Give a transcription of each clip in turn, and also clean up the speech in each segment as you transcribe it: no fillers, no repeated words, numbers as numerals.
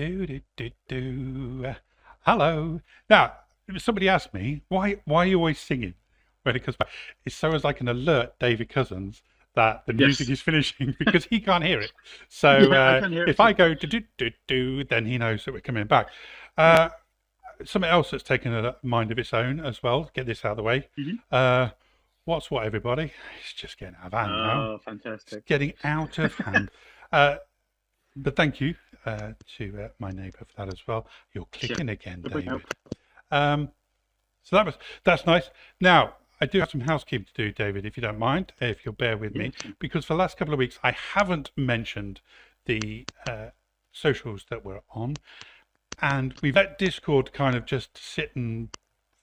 Do, do, do, do. Hello. Now, somebody asked me, why are you always singing when it comes back? It's so as I can alert David Cousens that the music Yes. is finishing because he can't hear it. So Yeah, I can hear it if too. I go do, do, do, do, then he knows that we're coming back. Uh, Something else that's taken a mind of its own as well, get this out of the way. Hmm. Uh, what's what, everybody? It's just getting out of hand now. Oh, It's fantastic. getting out of hand. Uh, but thank you to my neighbour for that as well. You're Sure. clicking again, No problem. David. Um, so that's nice. Now I do have some housekeeping to do, David, if you don't mind, if you'll bear with Yeah. me, because for the last couple of weeks I haven't mentioned the socials that we're on, and we've let Discord kind of just sit and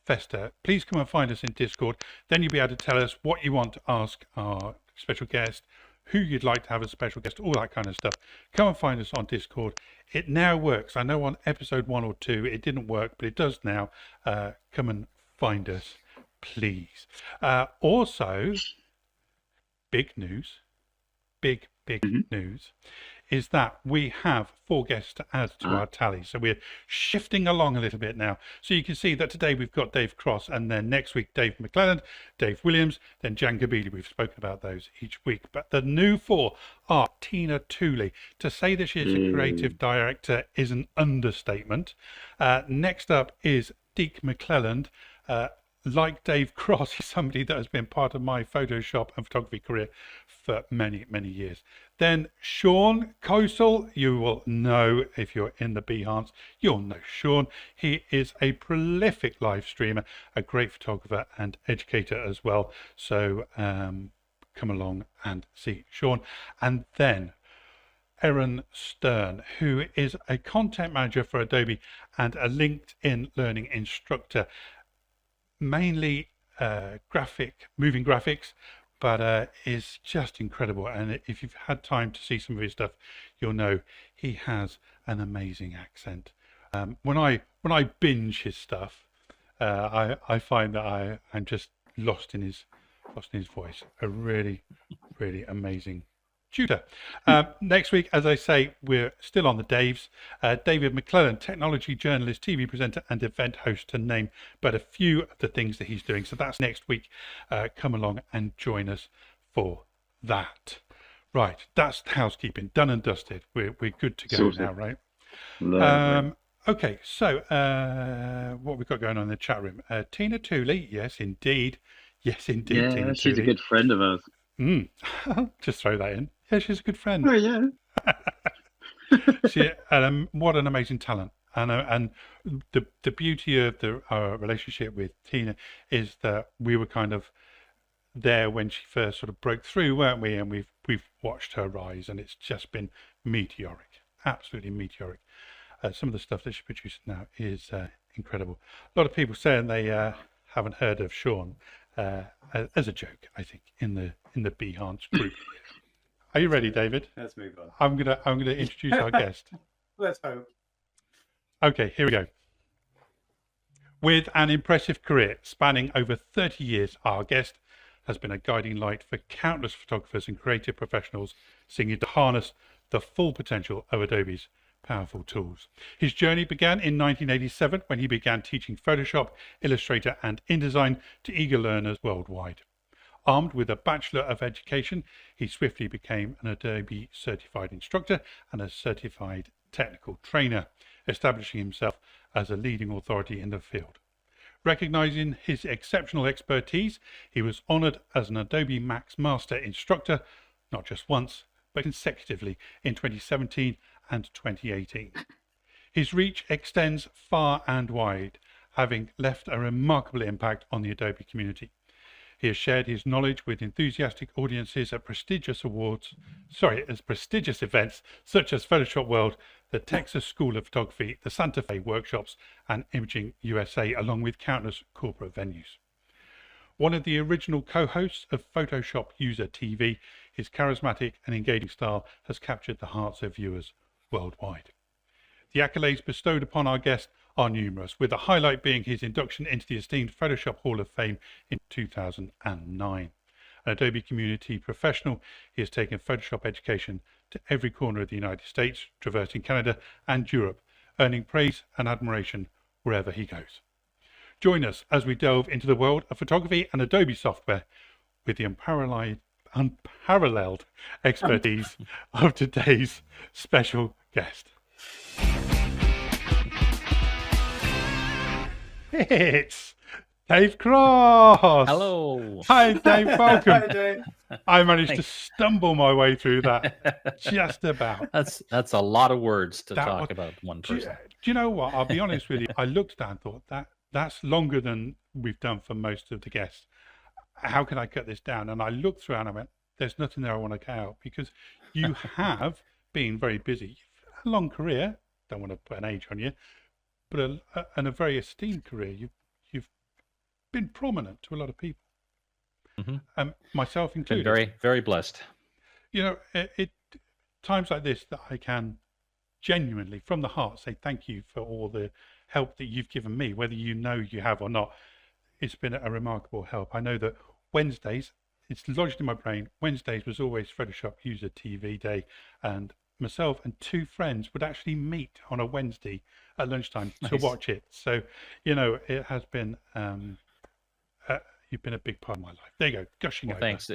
fester. Please come and find us in Discord. Then you'll be able to tell us what you want to ask our special guest, who you'd like to have as a special guest, all that kind of stuff. Come and find us on Discord. It now works. I know on episode 1 or 2 it didn't work, but it does now. Come and find us, please. Also, big news, big Hmm. news, is that we have 4 guests to add to Ah, our tally. So we're shifting along a little bit now. So you can see that today we've got Dave Cross, and then next week Dave McClelland, Dave Williams, then Jan Gabili. We've spoken about those each week. But the new 4 are Tina Tooley. To say that she is a mm, creative director is an understatement. Next up is Deke McClelland. Like Dave Cross, he's somebody that has been part of my Photoshop and photography career for many, many years. Then Sean Coastal, you will know if you're in the Behance, you'll know Sean. He is a prolific live streamer, a great photographer and educator as well. So come along and see Sean. And then Erin Stern, who is a content manager for Adobe and a LinkedIn learning instructor, mainly moving graphics, but is just incredible. And if you've had time to see some of his stuff, you'll know he has an amazing accent. When I binge his stuff, I find that I'm just lost in his voice. A really, really amazing tutor. Next week, as I say, we're still on the Daves. David McClelland, technology journalist, TV presenter, and event host, to name but a few of the things that he's doing. So that's next week. Come along and join us for that. Right, that's housekeeping done and dusted. We're good to go sorted. now, right? Lovely. Okay, so what we've got going on in the chat room? Tina Tooley, yes, indeed. Yes, indeed, Yeah, Tina she's a Tooley. good friend of ours. Mm. Just throw that in. Yeah, she's a good friend. Oh, yeah. What an amazing talent. And the beauty of our relationship with Tina is that we were kind of there when she first sort of broke through, weren't we? And we've watched her rise, and it's just been meteoric, absolutely meteoric. Some of the stuff that she produces now is incredible. A lot of people saying they haven't heard of Sean as a joke, I think, in the Behance group. Are you ready, David? Let's move on. I'm gonna introduce our guest. Let's hope. Okay, here we go. With an impressive career spanning over 30 years, our guest has been a guiding light for countless photographers and creative professionals seeking to harness the full potential of Adobe's powerful tools. His journey began in 1987 when he began teaching Photoshop, Illustrator, and InDesign to eager learners worldwide. Armed with a Bachelor of Education, he swiftly became an Adobe certified instructor and a certified technical trainer, establishing himself as a leading authority in the field. Recognizing his exceptional expertise, he was honored as an Adobe Max Master instructor, not just once, but consecutively in 2017 and 2018. His reach extends far and wide, having left a remarkable impact on the Adobe community. He has shared his knowledge with enthusiastic audiences at prestigious events such as Photoshop World, the Texas School of Photography, the Santa Fe workshops, and Imaging USA, along with countless corporate venues. One of the original co-hosts of Photoshop User TV, his charismatic and engaging style has captured the hearts of viewers worldwide. The accolades bestowed upon our guest are numerous, with the highlight being his induction into the esteemed Photoshop Hall of Fame in 2009. An Adobe community professional, he has taken Photoshop education to every corner of the United States, traversing Canada and Europe, earning praise and admiration wherever he goes. Join us as we delve into the world of photography and Adobe software with the unparalleled expertise of today's special guest. It's Dave Cross. Hello. Hi, Dave. Welcome. Hi, Dave. I managed to stumble my way through that just about. That's a lot of words to talk about one person. Do you know what? I'll be honest with you. I looked at that and thought that's longer than we've done for most of the guests. How can I cut this down? And I looked through and I went, there's nothing there I want to cut out, because you have been very busy. A long career. Don't want to put an age on you, but and a very esteemed career. You've been prominent to a lot of people. Mm-hmm. Myself included. Been very, very blessed. You know, it times like this that I can genuinely, from the heart, say thank you for all the help that you've given me, whether you know you have or not. It's been a remarkable help. I know that Wednesdays, it's lodged in my brain, Wednesdays was always Photoshop User TV Day, and myself and two friends would actually meet on a Wednesday at lunchtime to watch it. So, you know, it has been, you've been a big part of my life. There you go, gushing over. Thanks.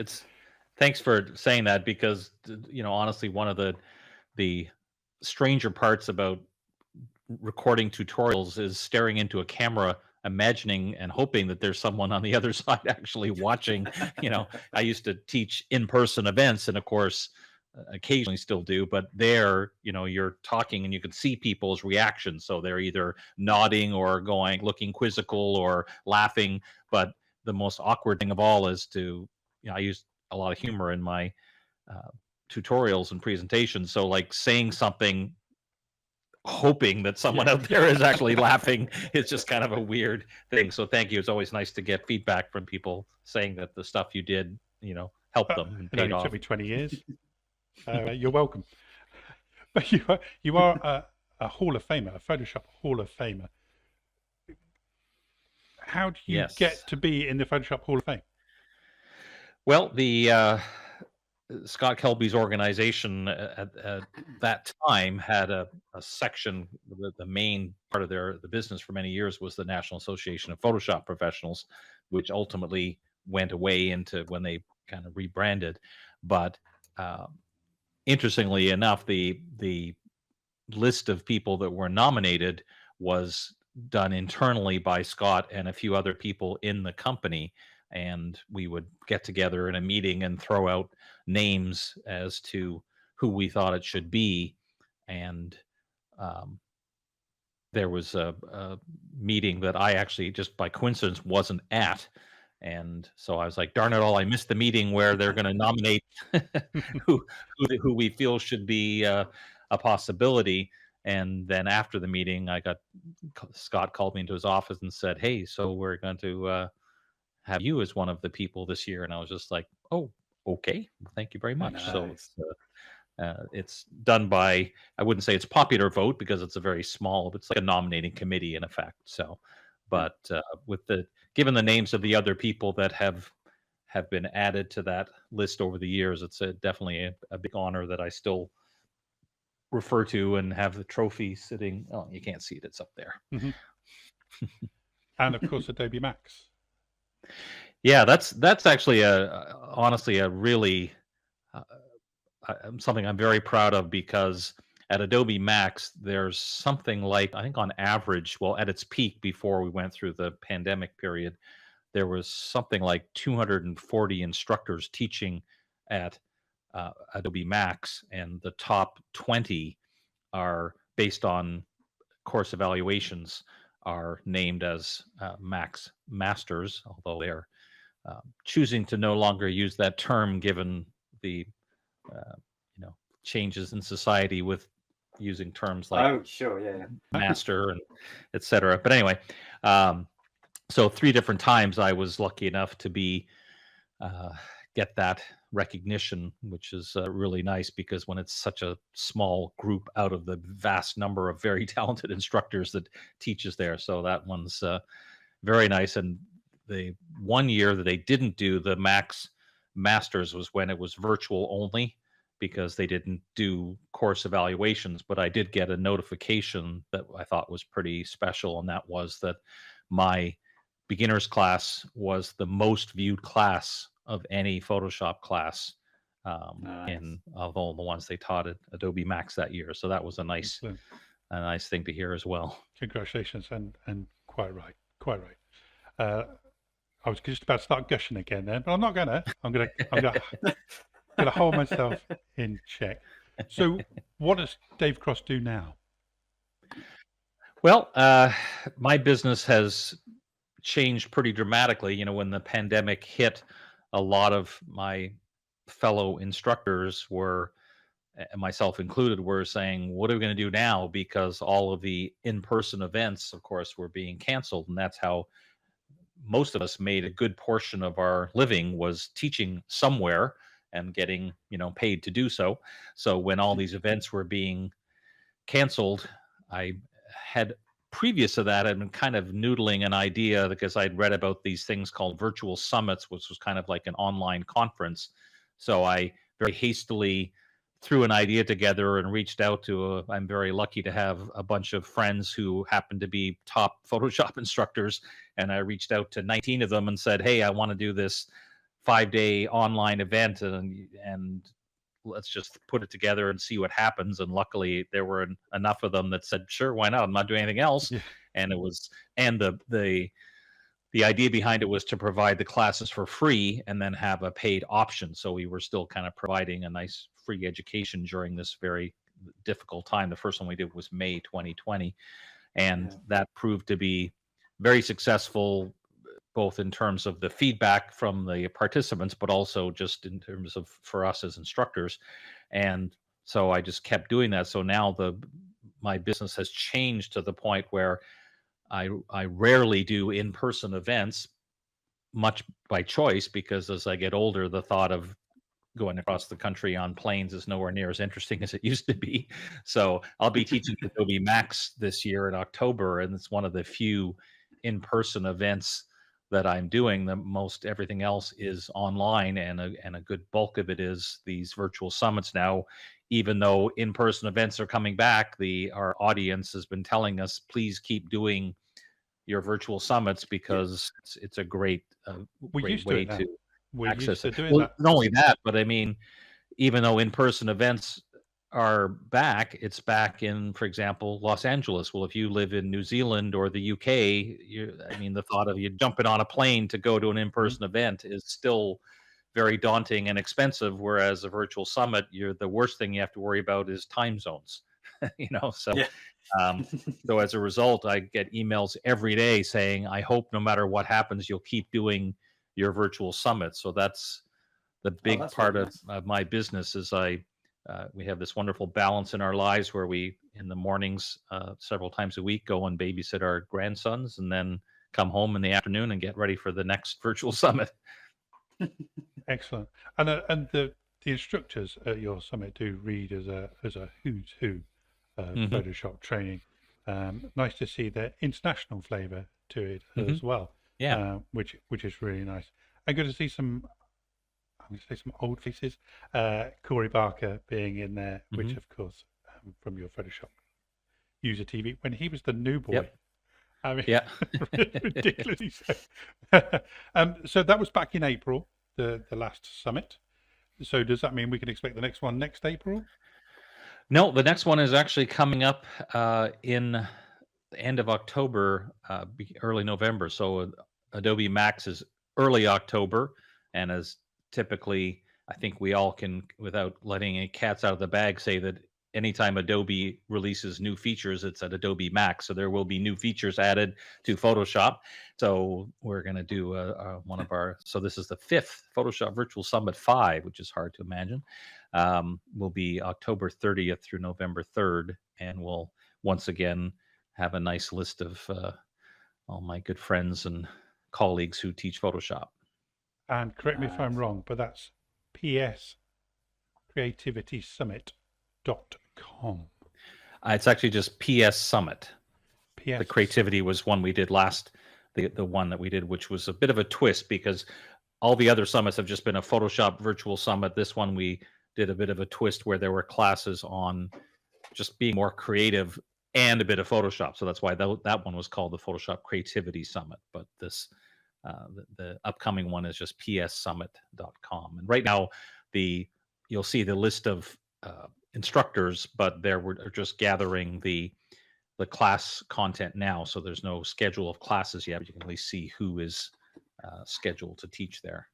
Thanks for saying that, because, you know, honestly, one of the stranger parts about recording tutorials is staring into a camera, imagining and hoping that there's someone on the other side actually watching. You know, I used to teach in-person events, and of course, occasionally still do, but there, you know, you're talking and you can see people's reactions. So they're either nodding or looking quizzical or laughing. But the most awkward thing of all is to, you know, I use a lot of humor in my tutorials and presentations. So like saying something, hoping that someone out there is actually laughing, it's just kind of a weird thing. So thank you. It's always nice to get feedback from people saying that the stuff you did, you know, helped them and paid off. It took me 20 years. You're welcome. But you are a Hall of Famer, a Photoshop Hall of Famer. How do you get to be in the Photoshop Hall of Fame? Well, the Scott Kelby's organization at that time had a section. The main part of the business for many years was the National Association of Photoshop Professionals, which ultimately went away into when they kind of rebranded. But interestingly enough, the list of people that were nominated was done internally by Scott and a few other people in the company. And we would get together in a meeting and throw out names as to who we thought it should be. And there was a meeting that I actually, just by coincidence, wasn't at. And so I was like, darn it all, I missed the meeting where they're going to nominate who we feel should be a possibility. And then after the meeting, Scott called me into his office and said, hey, so we're going to have you as one of the people this year. And I was just like, oh, okay, thank you very much. Nice. So it's done by, I wouldn't say it's popular vote, because it's a very small, it's like a nominating committee in effect. So, but given the names of the other people that have been added to that list over the years, it's definitely a big honor that I still refer to and have the trophy sitting. Oh, you can't see it, it's up there. Mm-hmm. And of course, Adobe Max. Yeah, that's actually honestly a really something I'm very proud of, because at Adobe Max, there's something like, I think on average, well, at its peak before we went through the pandemic period, there was something like 240 instructors teaching at Adobe Max, and the top 20 are based on course evaluations, are named as Max Masters, although they're choosing to no longer use that term given the changes in society with using terms like master and etc. But anyway, so 3 different times I was lucky enough to get that recognition, which is really nice, because when it's such a small group out of the vast number of very talented instructors that teaches there. So that one's very nice. And the one year that they didn't do the Max Masters was when it was virtual only. because they didn't do course evaluations, but I did get a notification that I thought was pretty special, and that was that my beginner's class was the most viewed class of any Photoshop class Nice. of all the ones they taught at Adobe Max that year. So that was Excellent. a nice thing to hear as well. Congratulations, and quite right, quite right. I was just about to start gushing again then, but I'm not gonna. I'm gonna hold myself in check. So, what does Dave Cross do now? Well, my business has changed pretty dramatically. You know, when the pandemic hit, a lot of my fellow instructors were, myself included, were saying, "What are we going to do now?" Because all of the in-person events, of course, were being canceled, and that's how most of us made a good portion of our living, was teaching somewhere and getting, paid to do so. So when all these events were being canceled, I had, previous to that, I'd been kind of noodling an idea because I'd read about these things called virtual summits, which was kind of like an online conference. So I very hastily threw an idea together and reached out to I'm very lucky to have a bunch of friends who happen to be top Photoshop instructors. And I reached out to 19 of them and said, "Hey, I want to do this 5-day online event, and let's just put it together and see what happens." And luckily there were enough of them that said, "Sure, why not? I'm not doing anything else." Yeah. And it was, and the idea behind it was to provide the classes for free and then have a paid option. So we were still kind of providing a nice free education during this very difficult time. The first one we did was May 2020, and that proved to be very successful, both in terms of the feedback from the participants, but also just in terms of for us as instructors. And so I just kept doing that. So now my business has changed to the point where I rarely do in-person events, much by choice, because as I get older, the thought of going across the country on planes is nowhere near as interesting as it used to be. So I'll be teaching Adobe Max this year in October, and it's one of the few in-person events that I'm doing. The most everything else is online, and a good bulk of it is these virtual summits now. Even though in-person events are coming back, our audience has been telling us, please keep doing your virtual summits, because it's a great great way to access it. Well, not only that, but I mean, even though in-person events are back, it's back in, for example, Los Angeles. Well, if you live in New Zealand or the UK, the thought of you jumping on a plane to go to an in-person event is still very daunting and expensive. Whereas a virtual summit, the worst thing you have to worry about is time zones. So as a result, I get emails every day saying, "I hope no matter what happens, you'll keep doing your virtual summit." So that's the big part of my business. Is we have this wonderful balance in our lives where we, in the mornings, several times a week, go and babysit our grandsons, and then come home in the afternoon and get ready for the next virtual summit. Excellent. And the instructors at your summit do read as a who's who Photoshop training. Nice to see the international flavor to it as well. Yeah, which is really nice. And good to see some, I'm going to say some old faces. Corey Barker being in there, which of course from your Photoshop user TV when he was the new boy. Yep. I mean, yeah, ridiculously so. So that was back in April, the last summit. So does that mean we can expect the next one next April? No, the next one is actually coming up in the end of October, early November. So Adobe Max is early October, and as typically, I think we all can, without letting any cats out of the bag, say that anytime Adobe releases new features, it's at Adobe Max. So there will be new features added to Photoshop. So we're going to do one of our, so this is the 5th Photoshop Virtual Summit 5, which is hard to imagine. Will be October 30th through November 3rd. And we'll once again have a nice list of all my good friends and colleagues who teach Photoshop. And correct me if I'm wrong, but that's pscreativitysummit.com. It's actually just PS Summit. PS. The creativity was one we did last, the one that we did, which was a bit of a twist because all the other summits have just been a Photoshop virtual summit. This one we did a bit of a twist where there were classes on just being more creative and a bit of Photoshop. So that's why that one was called the Photoshop Creativity Summit. But this the upcoming one is just pssummit.com. And right now, you'll see the list of instructors, but we're just gathering the class content now. So there's no schedule of classes yet, but you can at least see who is scheduled to teach there.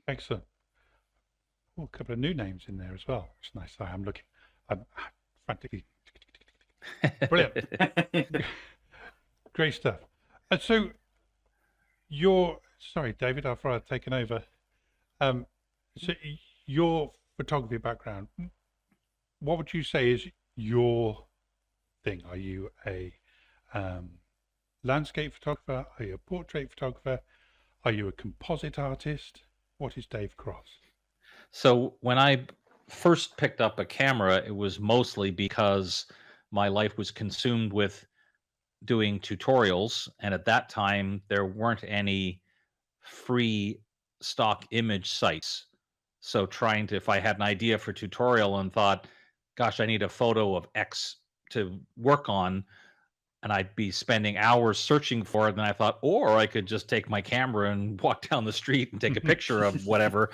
Excellent. Oh, a couple of new names in there as well. It's nice. I'm frantically. Brilliant. Great stuff. And so sorry, David, after I've taken over. So your photography background, what would you say is your thing? Are you a landscape photographer? Are you a portrait photographer? Are you a composite artist? What is Dave Cross? So when I first picked up a camera, it was mostly because my life was consumed with doing tutorials, and at that time there weren't any free stock image sites. So if I had an idea for tutorial and thought, gosh, I need a photo of X to work on, and I'd be spending hours searching for it, and I thought, or I could just take my camera and walk down the street and take a picture of whatever,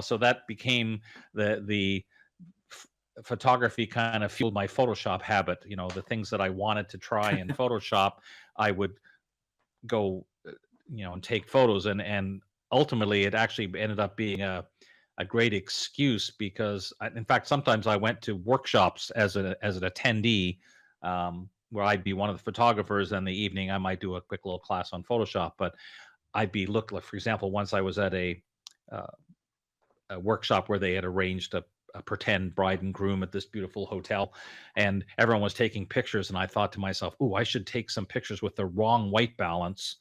so that became the photography kind of fueled my Photoshop habit. The things that I wanted to try in Photoshop, I would go, and take photos, and ultimately it actually ended up being a great excuse, because in fact, sometimes I went to workshops as an attendee, where I'd be one of the photographers, and the evening I might do a quick little class on Photoshop. But I'd be like, for example, once I was at a workshop where they had arranged a pretend bride and groom at this beautiful hotel, and everyone was taking pictures, and I thought to myself, "Ooh, I should take some pictures with the wrong white balance,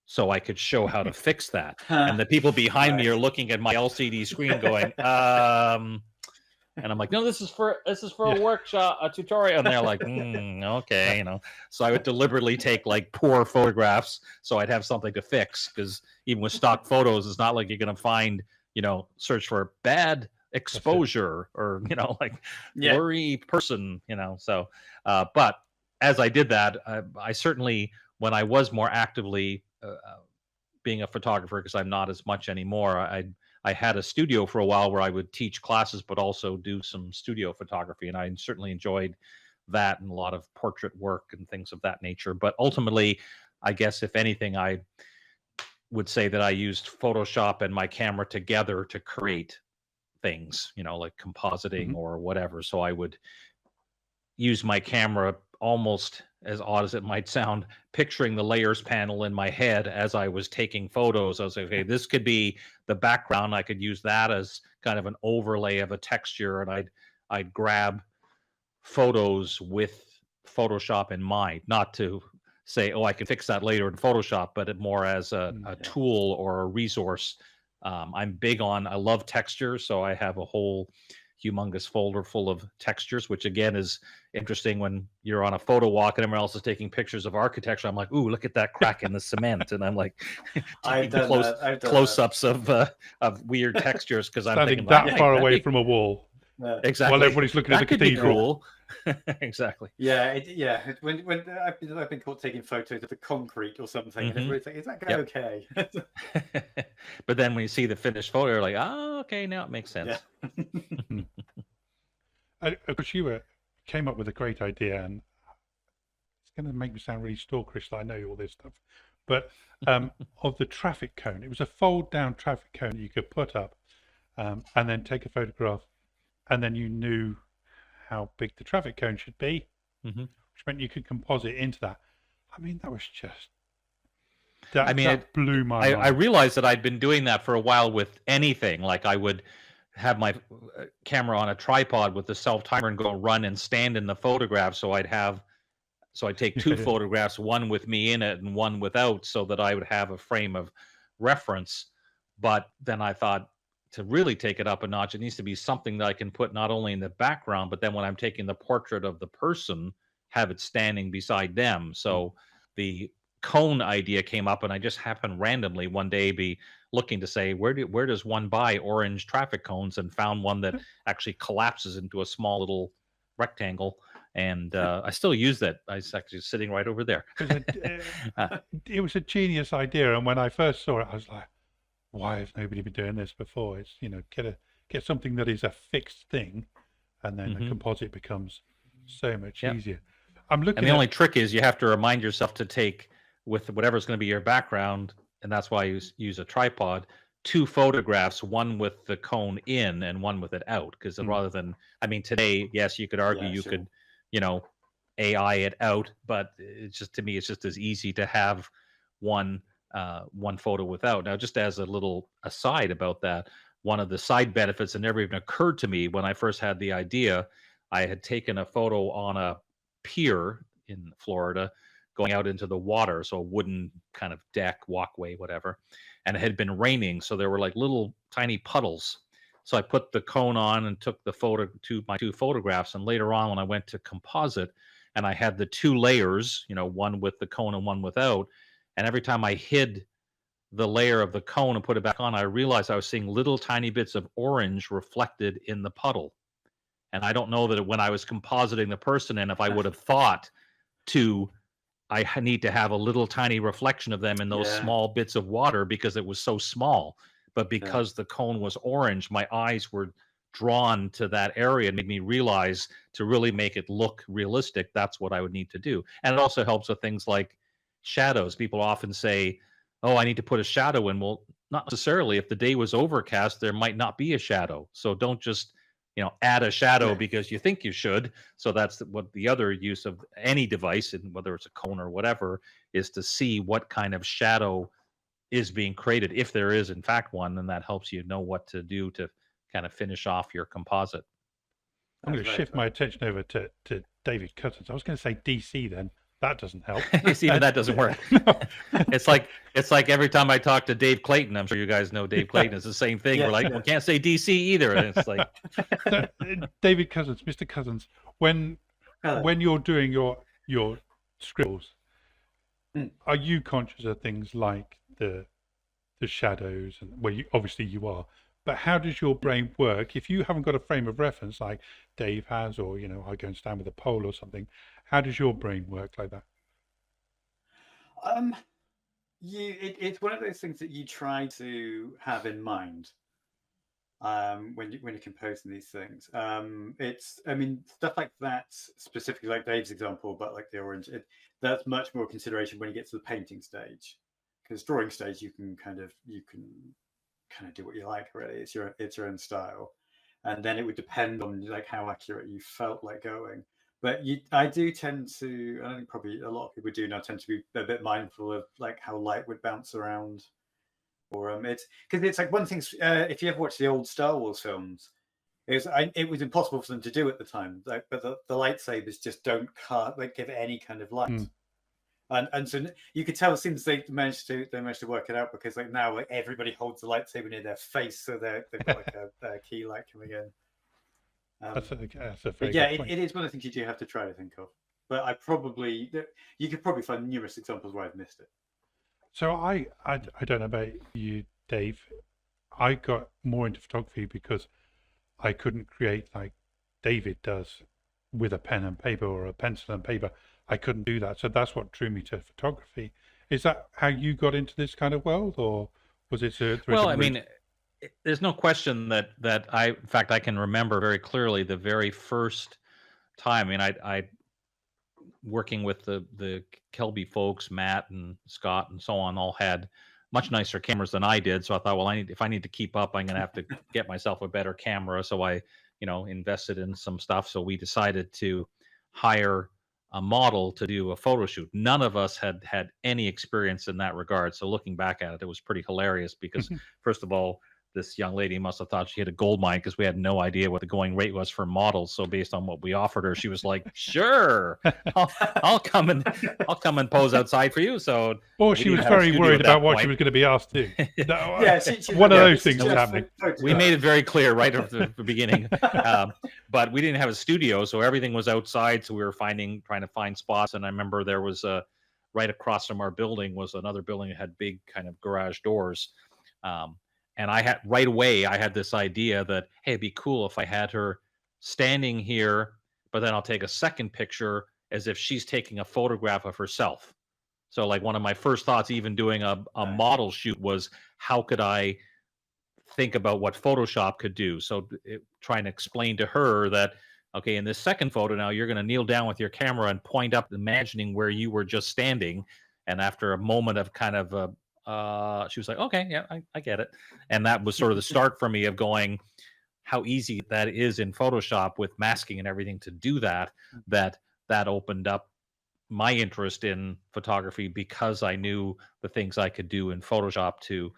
so I could show how to fix that." And the people behind me are looking at my LCD screen going, and I'm like, "No, this is for a workshop, a tutorial." And they're like, "Okay," So I would deliberately take like poor photographs, so I'd have something to fix, because even with stock photos, it's not like you're going to find, search for bad exposure or, like blurry person, So, but as I did that, I certainly, when I was more actively being a photographer, because I'm not as much anymore, I had a studio for a while where I would teach classes, but also do some studio photography. And I certainly enjoyed that, and a lot of portrait work and things of that nature. But ultimately, I guess if anything, I would say that I used Photoshop and my camera together to create things, like compositing or whatever. So I would use my camera, almost, as odd as it might sound, picturing the layers panel in my head as I was taking photos. I was like, okay, this could be the background. I could use that as kind of an overlay of a texture, and I'd grab photos with Photoshop in mind, not to say, oh, I can fix that later in Photoshop, but more as a tool or a resource. I love texture, so I have a whole humongous folder full of textures, which again is interesting when you're on a photo walk and everyone else is taking pictures of architecture. I'm like, ooh, look at that crack in the cement, and I'm like taking close-ups of weird textures, because I'm thinking that far away from a wall. Exactly. While everybody's looking at the cathedral. Cool. Exactly. When I've been caught taking photos of the concrete or something, and everybody's like, "Is that guy okay?" But then when you see the finished photo, you're like, "Oh, okay, now it makes sense." Yeah. Of course, you came up with a great idea, and it's going to make me sound really stalkerish that I know all this stuff, but of the traffic cone. It was a fold-down traffic cone that you could put up, and then take a photograph, and then you knew how big the traffic cone should be, which meant you could composite into that. I mean, that was just... That blew my mind. I realized that I'd been doing that for a while with anything. Like, I would have my camera on a tripod with the self-timer and go run and stand in the photograph, so I'd take two photographs, one with me in it and one without, so that I would have a frame of reference. But then I thought, to really take it up a notch, it needs to be something that I can put not only in the background, but then when I'm taking the portrait of the person, have it standing beside them. So the cone idea came up, and I just happened randomly one day be looking to say where does one buy orange traffic cones, and found one that actually collapses into a small little rectangle, and I still use that. It's actually sitting right over there. It was a genius idea, and when I first saw it, I was like, "Why has nobody been doing this before?" It's get something that is a fixed thing, and then the composite becomes so much easier. I'm looking. And the only trick is you have to remind yourself to take, with whatever's going to be your background, and that's why I use a tripod, 2 photographs, one with the cone in and one with it out. Because rather than, I mean, today, yes, you could argue you could, AI it out, but it's just, to me, it's just as easy to have one photo without. Now, just as a little aside about that, one of the side benefits that never even occurred to me when I first had the idea, I had taken a photo on a pier in Florida going out into the water, so a wooden kind of deck, walkway, whatever, and it had been raining, so there were like little tiny puddles. So I put the cone on and took my 2 photographs, and later on when I went to composite and I had the 2 layers, one with the cone and one without, and every time I hid the layer of the cone and put it back on, I realized I was seeing little tiny bits of orange reflected in the puddle. And I don't know that when I was compositing the person, and if I would have thought I need to have a little tiny reflection of them in those small bits of water, because it was so small. But because the cone was orange, my eyes were drawn to that area and made me realize to really make it look realistic, that's what I would need to do. And it also helps with things like shadows. People often say, oh, I need to put a shadow in. Well, not necessarily. If the day was overcast, there might not be a shadow. So don't just add a shadow because you think you should. So that's what the other use of any device, and whether it's a cone or whatever, is to see what kind of shadow is being created, if there is in fact one, and that helps you know what to do to kind of finish off your composite. I'm going to shift my attention over to David Cousens. I was going to say DC then. That doesn't help. Even that doesn't work. It's like every time I talk to Dave Clayton, I'm sure you guys know Dave Clayton. It's the same thing. We're like, we can't say DC either. And it's like so, David Cousens, Mr. Cousens, when you're doing your scribbles, are you conscious of things like the shadows, and well, obviously you are, but how does your brain work if you haven't got a frame of reference like Dave has, or I go and stand with a pole or something? How does your brain work like that? It's one of those things that you try to have in mind when you're composing these things. Stuff like that, specifically like Dave's example, but like the orange, that's much more consideration when you get to the painting stage. Because drawing stage, you can kind of do what you like. Really, it's your own style, and then it would depend on like how accurate you felt like going. But I do tend to, and I think probably a lot of people do now, tend to be a bit mindful of like how light would bounce around, or it's because it's like one thing. If you ever watch the old Star Wars films, it was impossible for them to do at the time. Like, but the lightsabers just don't give it any kind of light. And so you could tell since they managed to work it out, because like now everybody holds the lightsaber near their face, so they've got like a key light coming in. That's a very good point. It is one of the things you do have to try to think of. But you could probably find numerous examples where I've missed it. So I don't know about you, Dave. I got more into photography because I couldn't create like David does with a pen and paper or a pencil and paper. I couldn't do that. So that's what drew me to photography. Is that how you got into this kind of world, or was it? Well, I mean, there's no question that in fact, I can remember very clearly the very first time. I mean, I working with the Kelby folks, Matt and Scott and so on, all had much nicer cameras than I did. So I thought, well, if I need to keep up, I'm going to have to get myself a better camera. So I, invested in some stuff. So we decided to hire a model to do a photo shoot. None of us had any experience in that regard. So looking back at it, it was pretty hilarious because first of all, this young lady must have thought she hit a gold mine because we had no idea what the going rate was for models. So based on what we offered her, she was like, "Sure, I'll come and pose outside for you." So, or she was very worried about what she was going to be asked to. One of those things was happening. We made it very clear right at the beginning, but we didn't have a studio, so everything was outside. So we were trying to find spots. And I remember there was right across from our building was another building that had big kind of garage doors. And I had right away, I had this idea that, hey, it'd be cool if I had her standing here, but then I'll take a second picture as if she's taking a photograph of herself. So like one of my first thoughts, even doing a model shoot, was how could I think about what Photoshop could do? So trying to explain to her that, okay, in this second photo now, you're going to kneel down with your camera and point up, imagining where you were just standing. And after a moment of kind of, she was like, okay, yeah, I get it. And that was sort of the start for me of going, how easy that is in Photoshop with masking and everything to do that, that opened up my interest in photography, because I knew the things I could do in Photoshop to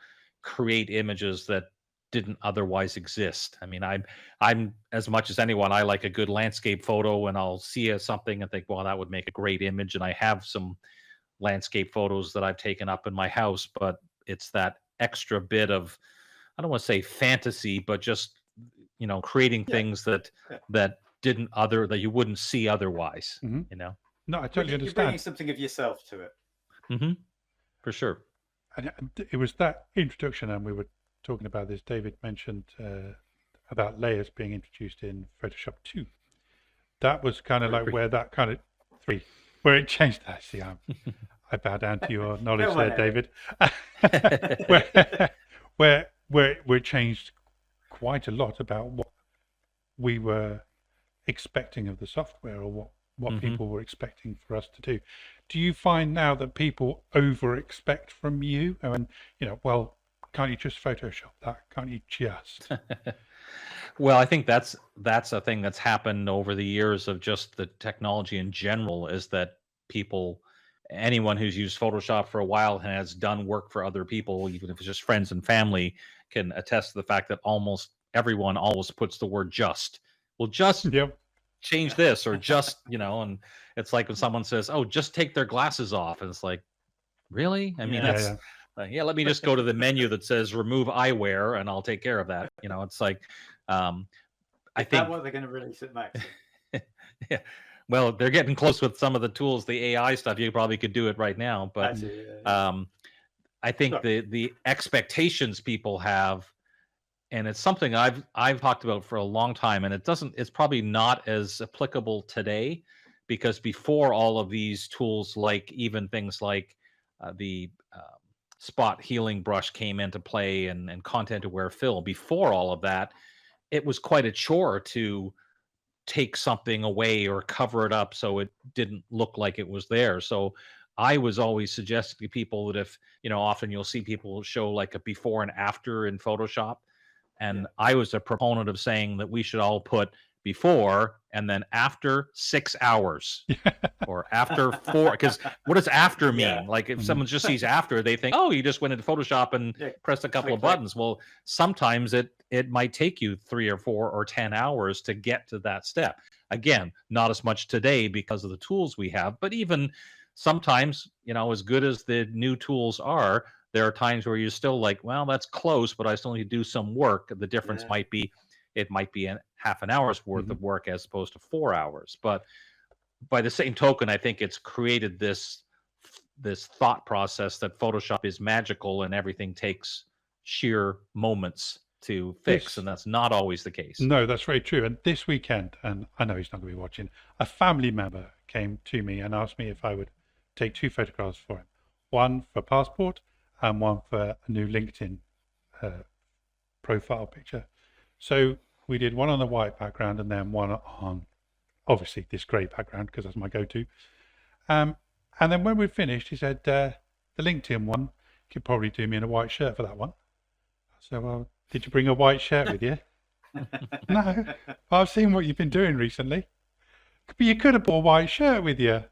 create images that didn't otherwise exist. I mean, I'm as much as anyone, I like a good landscape photo, and I'll see something and think, well, that would make a great image. And I have some landscape photos that I've taken up in my house, but it's that extra bit of, I don't want to say fantasy, but just, creating things that didn't that you wouldn't see otherwise. No, I totally You're understand. bringing something of yourself to it. For sure. And it was that introduction, and we were talking about this. David mentioned about layers being introduced in Photoshop 2. That was kind of like where that kind of 3, where it changed. I see, I bow down to your knowledge there, David. where it changed quite a lot about what we were expecting of the software, or what people were expecting for us to do. Do you find now that people over expect from you? And, well, can't you just Photoshop that? Can't you just? Well, I think that's a thing that's happened over the years of just the technology in general, is that anyone who's used Photoshop for a while and has done work for other people, even if it's just friends and family, can attest to the fact that almost everyone always puts the word just. Well, just change this, or just, and it's like when someone says, oh, just take their glasses off. And it's like, really? I mean, that's, let me just go to the menu that says remove eyewear and I'll take care of that. It's like, I think that's what they're going to release at Max. Yeah. Well, they're getting close with some of the tools, the AI stuff. You probably could do it right now, but I think the expectations people have, and it's something I've talked about for a long time, and it's probably not as applicable today, because before all of these tools, like even things like the spot healing brush came into play, and content aware fill, before all of that, it was quite a chore to take something away or cover it up so it didn't look like it was there. So I was always suggesting to people that if, often you'll see people show like a before and after in Photoshop. And I was a proponent of saying that we should all put before and then after 6 hours or after 4. Because what does after mean? Like if someone just sees after, they think, oh, you just went into Photoshop and pressed a couple of buttons. Well, sometimes it might take you 3 or 4 or 10 hours to get to that step. Again, not as much today because of the tools we have, but even sometimes, as good as the new tools are, there are times where you're still like, well, that's close, but I still need to do some work. The difference might be, it might be half an hour's worth of work as opposed to 4 hours. But by the same token, I think it's created this thought process that Photoshop is magical and everything takes sheer moments to fix, and that's not always the case. No, that's very true. And this weekend, and I know he's not going to be watching, a family member came to me and asked me if I would take 2 photographs for him, one for passport and one for a new LinkedIn profile picture. So we did one on the white background and then one on, obviously, this grey background, because that's my go-to. And then when we finished, he said, the LinkedIn one, you could probably do me in a white shirt for that one. So, well, did you bring a white shirt with you? No, I've seen what you've been doing recently. But you could have brought a white shirt with you.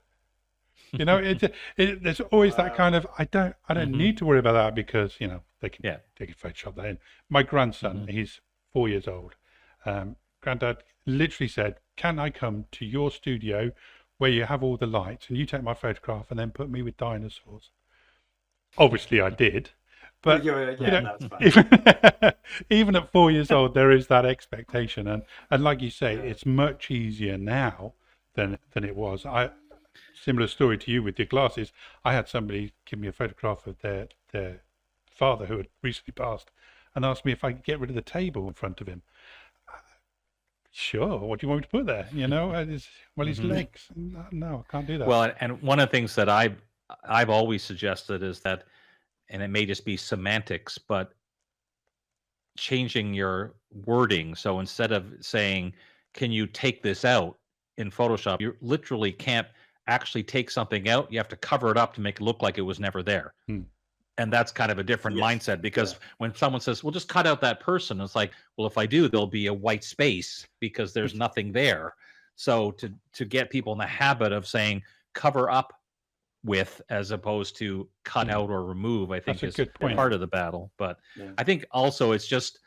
There's always that kind of, I don't need to worry about that, because, they can Photoshop that in. My grandson, he's 4 years old. Granddad literally said, can I come to your studio where you have all the lights and you take my photograph and then put me with dinosaurs? Obviously I did. But that's fine. Even at 4 years old, there is that expectation. And like you say, it's much easier now than it was. similar story to you with your glasses. I had somebody give me a photograph of their father who had recently passed, and asked me if I could get rid of the table in front of him. Sure. What do you want me to put there? You know, his legs. No, I can't do that. Well, and one of the things that I've always suggested is that, and it may just be semantics, but changing your wording. So instead of saying, "Can you take this out?" in Photoshop, you literally can't actually take something out. You have to cover it up to make it look like it was never there. And that's kind of a different mindset, because when someone says, "Well, just cut out that person," it's like, well, if I do, there'll be a white space because there's nothing there. So to get people in the habit of saying cover up with, as opposed to cut out or remove, I think That's is a good point. part of the battle. But I think also it's just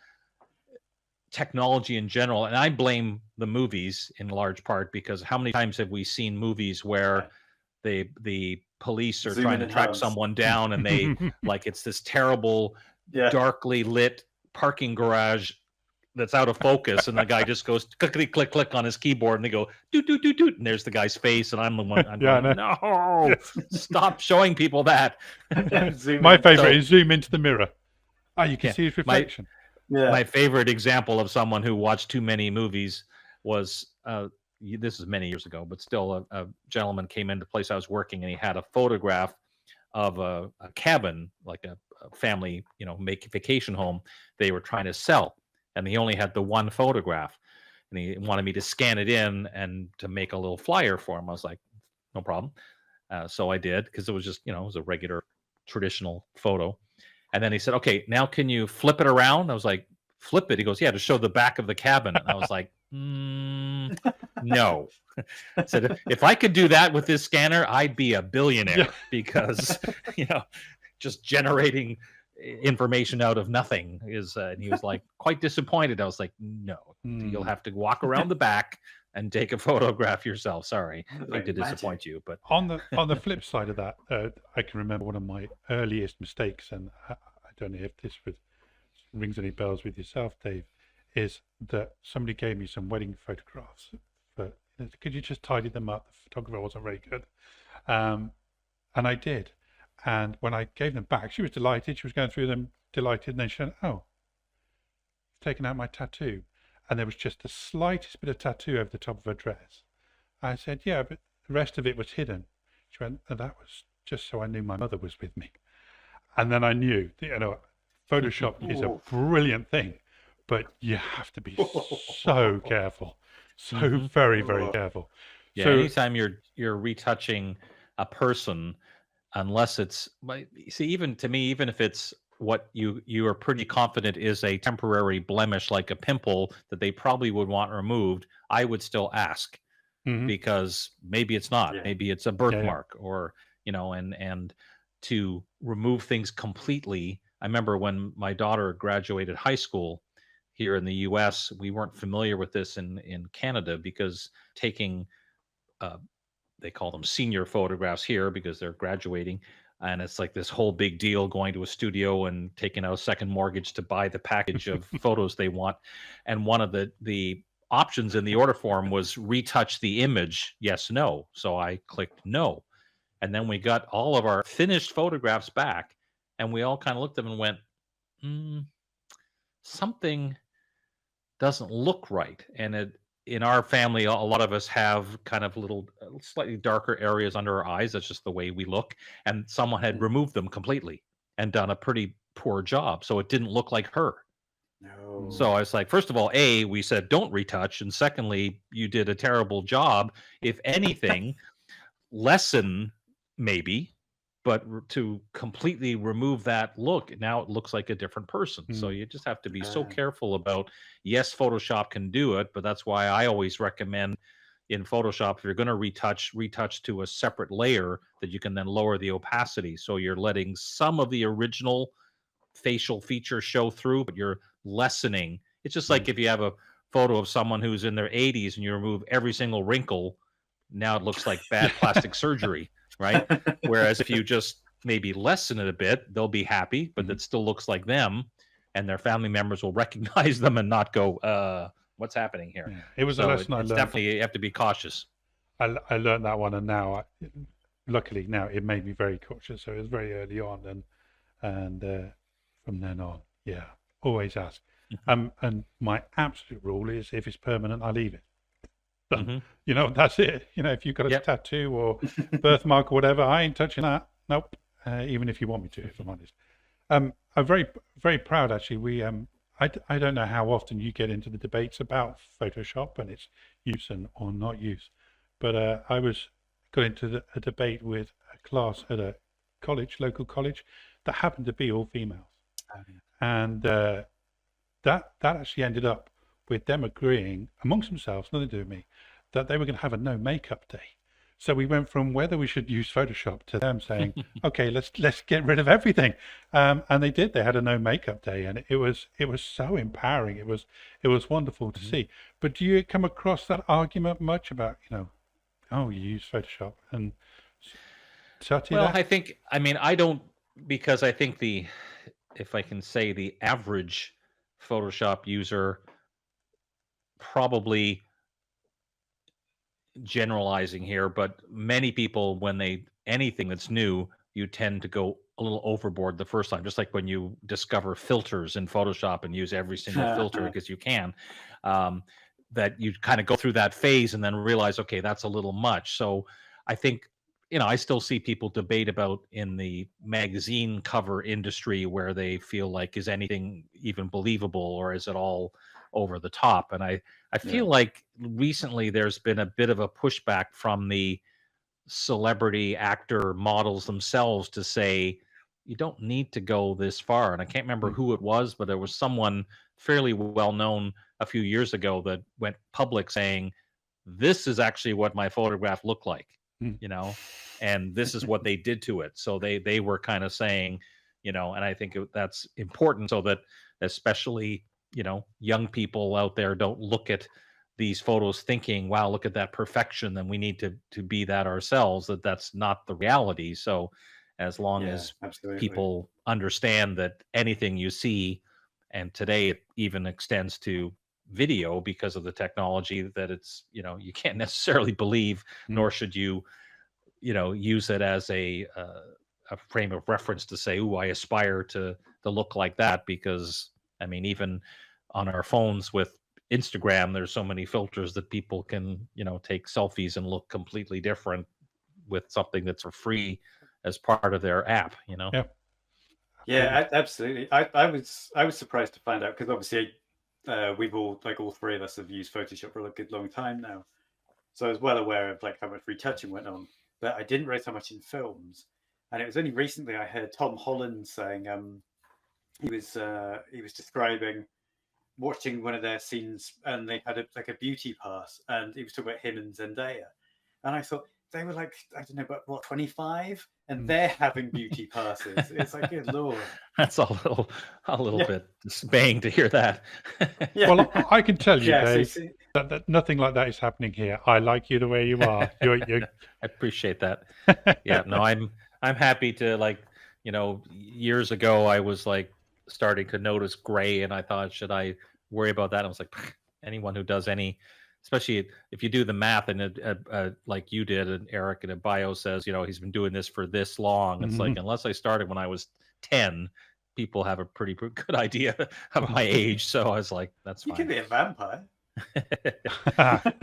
technology in general, and I blame the movies in large part, because how many times have we seen movies where the police are trying to track someone down, and they like, it's this terrible darkly lit parking garage that's out of focus, and the guy just goes clickety click click on his keyboard, and they go doot doot doot doot, and there's the guy's face, and I'm the one. I'm going, no, stop showing people that. My favorite is zoom into the mirror. Oh, you can see his reflection. My favorite example of someone who watched too many movies was this is many years ago, but still, a gentleman came into the place I was working, and he had a photograph of a cabin, like a family, make vacation home they were trying to sell, and he only had the one photograph, and he wanted me to scan it in and to make a little flyer for him. I was like, no problem. So I did, because it was just, it was a regular traditional photo. And then he said, "Okay, now can you flip it around?" I was like, "Flip it?" He goes, "Yeah, to show the back of the cabin." And I was like, no. I said, if I could do that with this scanner, I'd be a billionaire, because, just generating information out of nothing is, and he was like quite disappointed. I was like, no, you'll have to walk around the back and take a photograph yourself. Sorry, I hate to disappoint you, but on the flip side of that, I can remember one of my earliest mistakes, and I don't know if this rings any bells with yourself, Dave, is that somebody gave me some wedding photographs. But could you just tidy them up? The photographer wasn't very good, and I did. And when I gave them back, she was delighted. She was going through them, delighted, and then she said, "Oh, you've taken out my tattoo." And there was just the slightest bit of tattoo over the top of her dress. I said, "Yeah, but the rest of it was hidden." She went, "And that was just so I knew my mother was with me." And then I knew, Photoshop is a brilliant thing, but you have to be so careful, so very, very careful. Yeah, so anytime you're retouching a person, unless it's, see, even to me, even if it's what you are pretty confident is a temporary blemish, like a pimple that they probably would want removed, I would still ask, because maybe it's not, maybe it's a birthmark, or and to remove things completely. I remember when my daughter graduated high school here in the US, we weren't familiar with this in Canada, because taking they call them senior photographs here because they're graduating, and it's like this whole big deal going to a studio and taking out a second mortgage to buy the package of photos they want. And one of the options in the order form was retouch the image, yes, no. So I clicked no, and then we got all of our finished photographs back, and we all kind of looked at them and went, something doesn't look right. And in our family, a lot of us have kind of little slightly darker areas under our eyes. That's just the way we look. And someone had removed them completely and done a pretty poor job, so it didn't look like her. No. So I was like, first of all, we said don't retouch, and secondly, you did a terrible job. If anything, lessen maybe, but to completely remove that look, now it looks like a different person. So you just have to be so careful about, yes, Photoshop can do it, but that's why I always recommend in Photoshop, if you're going to retouch to a separate layer that you can then lower the opacity. So you're letting some of the original facial features show through, but you're lessening. It's just like if you have a photo of someone who's in their 80s and you remove every single wrinkle, now it looks like bad plastic surgery. Right? Whereas if you just maybe lessen it a bit, they'll be happy, but it still looks like them, and their family members will recognize them and not go, what's happening here? It was a lesson I learned. Definitely, you have to be cautious. I learned that one, and now luckily now it made me very cautious. So it was very early on, and from then on, yeah, always ask. And my absolute rule is if it's permanent, I leave it. Done. Mm-hmm. That's it. If you've got a Yep. tattoo or birthmark or whatever, I ain't touching that. Nope. Even if you want me to, if I'm honest. I'm very, very proud actually. I don't know how often you get into the debates about Photoshop and its use or not use, but I got into a debate with a class at a local college, that happened to be all females, and that actually ended up with them agreeing amongst themselves, nothing to do with me, that they were going to have a no makeup day. So we went from whether we should use Photoshop to them saying, okay, let's get rid of everything. And they did. They had a no makeup day, and it was so empowering. It was wonderful to see. But do you come across that argument much about, oh, you use Photoshop and Satya? Well, I don't, because I think if I can say, the average Photoshop user, probably generalizing here, but many people, when anything that's new, you tend to go a little overboard the first time, just like when you discover filters in Photoshop and use every single filter because you can, that you kind of go through that phase and then realize, okay, that's a little much. So I think, I still see people debate about in the magazine cover industry, where they feel like, is anything even believable, or is it all over the top? And I feel like recently there's been a bit of a pushback from the celebrity actor models themselves to say, you don't need to go this far. And I can't remember who it was, but there was someone fairly well known a few years ago that went public saying, this is actually what my photograph looked like, and this is what they did to it. So they were kind of saying, and I think that's important, so that especially, young people out there don't look at these photos thinking, wow, look at that perfection, then we need to be that ourselves. That's not the reality. So as long as people understand that anything you see, and today it even extends to video because of the technology, that it's, you can't necessarily believe, nor should you, use it as a frame of reference to say, "Ooh, I aspire to look like that," because even on our phones with Instagram, there's so many filters that people can, take selfies and look completely different with something that's for free as part of their app. Yeah, absolutely. I was surprised to find out, because obviously we've all three of us have used Photoshop for a good long time now, so I was well aware of how much retouching went on, but I didn't realize how much in films. And it was only recently I heard Tom Holland saying, he was describing watching one of their scenes, and they had a beauty pass, and he was talking about him and Zendaya, and I thought they were I don't know, but what, 25, and they're having beauty passes. It's like, good lord. That's a little bit dismaying to hear that. Well, I can tell you, Dave, that nothing like that is happening here. I like you the way you are. You're... I appreciate that. Yeah, no, I'm happy to, years ago I was starting to notice gray, and I thought, should I worry about that? I was like, anyone who does especially if you do the math, and like you did, and Eric in a bio says, he's been doing this for this long. It's like, unless I started when I was 10, people have a pretty good idea of my age. So I was like, that's fine. You can be a vampire.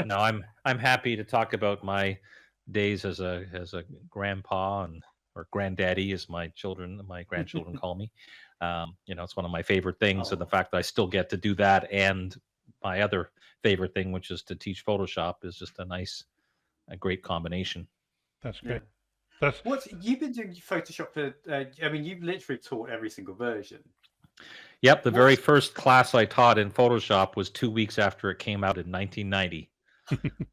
No, I'm happy to talk about my days as a grandpa, or granddaddy, as my grandchildren call me. It's one of my favorite things, and the fact that I still get to do that, and my other favorite thing, which is to teach Photoshop, is just a great combination. That's great. What you've been doing Photoshop for? You've literally taught every single version. Yep, the very first class I taught in Photoshop was 2 weeks after it came out in 1990.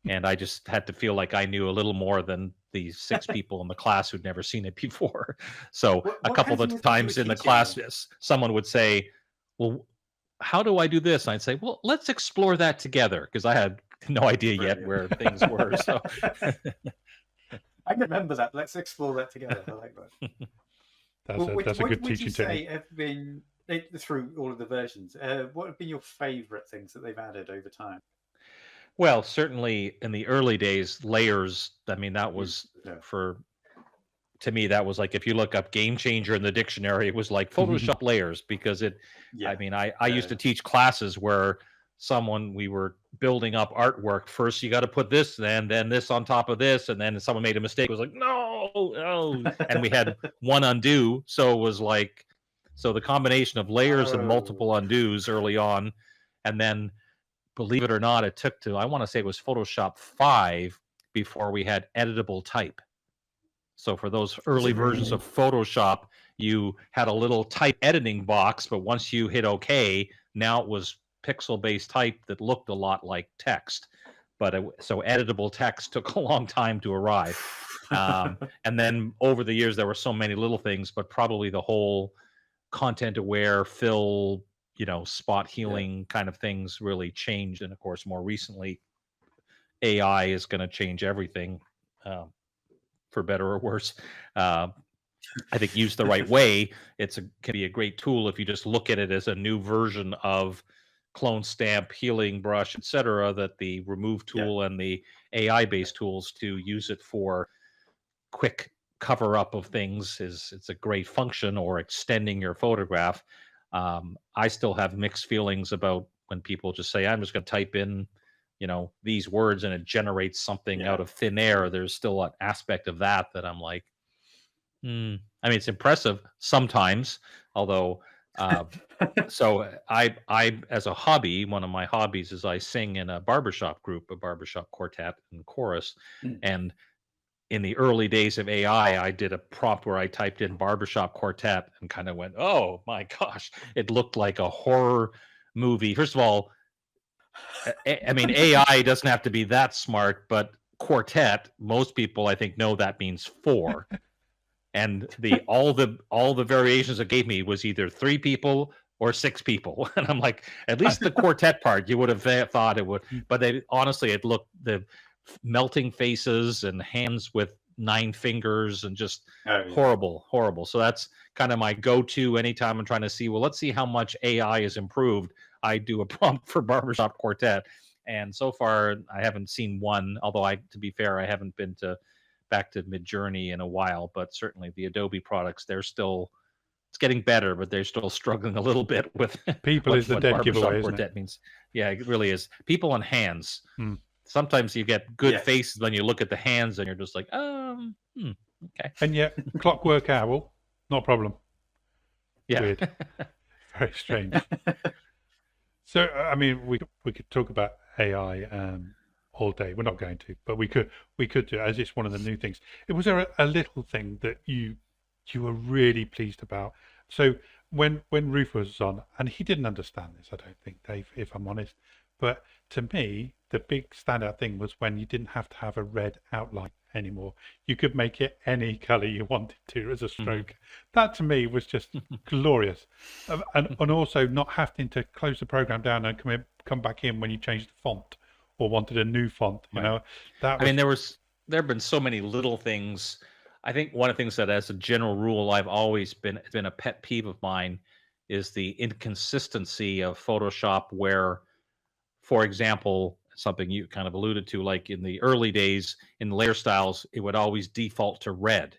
And I just had to feel like I knew a little more than the 6 people in the class who'd never seen it before. So a couple of times in the class, someone would say, well, how do I do this? And I'd say, well, let's explore that together, because I had no idea yet where things were. So I remember that. Let's explore that together. I like that. That's a good teaching technique. Have been through all of the versions? What have been your favorite things that they've added over time? Well, certainly in the early days, layers. That was for to me, that was like, if you look up game changer in the dictionary, it was like Photoshop layers, because it, Yeah. I mean, I used to teach classes where we were building up artwork. First, you got to put this, then this on top of this. And then someone made a mistake. It was like, no. And we had one undo. So it was like, so the combination of layers and multiple undos early on. And then, believe it or not, it took to, I want to say it was Photoshop 5 before we had editable type. So for those early versions of Photoshop, you had a little type editing box, but once you hit OK, now it was pixel-based type that looked a lot like text. But so editable text took a long time to arrive. And then over the years, there were so many little things, but probably the whole content-aware, fill, spot healing kind of things really changed. And of course, more recently, AI is going to change everything. For better or worse. I think used the right way, can be a great tool if you just look at it as a new version of clone stamp, healing brush, etc. That the remove tool and the AI-based tools to use it for quick cover up of things it's a great function, or extending your photograph. I still have mixed feelings about when people just say, I'm just going to type in these words and it generates something out of thin air. There's still an aspect of that I'm like, I mean, it's impressive sometimes, although, so I, as a hobby, one of my hobbies is I sing in a barbershop group, a barbershop quartet and chorus. And in the early days of AI, I did a prompt where I typed in barbershop quartet and kind of went, oh my gosh, it looked like a horror movie. First of all, I mean, AI doesn't have to be that smart, but quartet, most people I think know that means 4. And all the variations it gave me was either 3 people or 6 people. And I'm like, at least the quartet part, you would have thought it would. But honestly, it looked, the melting faces and hands with 9 fingers and just horrible. So that's kind of my go-to anytime I'm trying to see, well, let's see how much AI is improved. I do a prompt for barbershop quartet, and so far I haven't seen one. Although to be fair, I haven't been back to Midjourney in a while. But certainly the Adobe products, it's getting better, but they're still struggling a little bit with people is the dead giveaway, isn't it? Means. Yeah, it really is. People and hands. Sometimes you get good faces, then you look at the hands and you're just like, okay. And yet, Clockwork Owl, not a problem. Yeah. Weird. Very strange. So, I mean, we could talk about AI all day. We're not going to, but we could do, as it's one of the new things. Was there a little thing that you were really pleased about? So when Rufus was on, and he didn't understand this, I don't think, Dave, if I'm honest, but to me, the big standout thing was when you didn't have to have a red outline anymore. You could make it any color you wanted to as a stroke. That to me was just glorious. And also not having to close the program down and come back in when you changed the font or wanted a new font, you know. That was... I mean, there have been so many little things. I think one of the things that, as a general rule, I've always been a pet peeve of mine is the inconsistency of Photoshop, where, for example, something you kind of alluded to, like in the early days in layer styles, it would always default to red.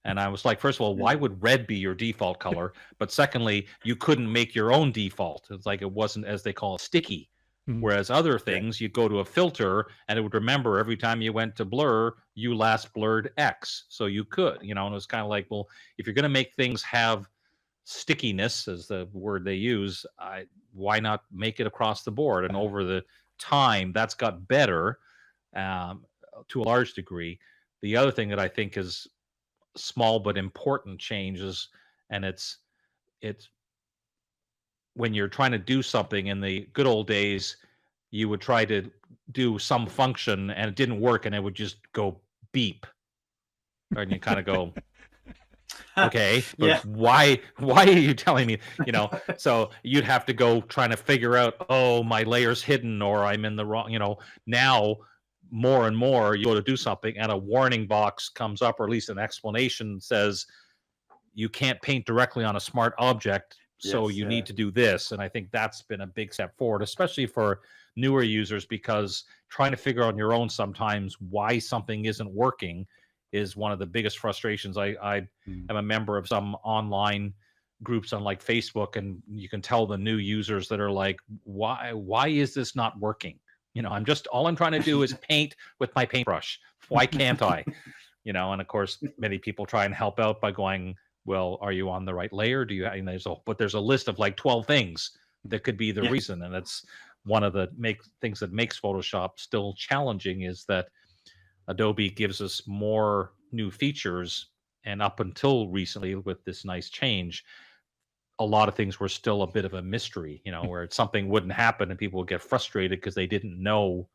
And I was like, first of all, why would red be your default color? But secondly, you couldn't make your own default. It's like it wasn't, as they call it, sticky. Whereas other things, you go to a filter and it would remember every time you went to blur, you last blurred X. So you could, and it was kind of like, well, if you're going to make things have stickiness, as the word they use, why not make it across the board? And over the time, that's got better to a large degree. The other thing that I think is small but important changes, and it's when you're trying to do something. In the good old days, you would try to do some function and it didn't work, and it would just go beep, and you kind of go, okay, but why are you telling me, so you'd have to go trying to figure out, oh, my layer's hidden, or I'm in the wrong, now more and more you go to do something and a warning box comes up, or at least an explanation says you can't paint directly on a smart object, so you need to do this. And I think that's been a big step forward, especially for newer users, because trying to figure out on your own sometimes why something isn't working is one of the biggest frustrations. I Mm. am a member of some online groups on like Facebook, and you can tell the new users that are like, why is this not working? All I'm trying to do is paint with my paintbrush. Why can't I? And of course, many people try and help out by going, well, are you on the right layer? Do you? And there's a list of like 12 things that could be the Yeah. reason, and that's one of the things that makes Photoshop still challenging, is that Adobe gives us more new features, and up until recently, with this nice change, a lot of things were still a bit of a mystery. Where something wouldn't happen and people would get frustrated because they didn't know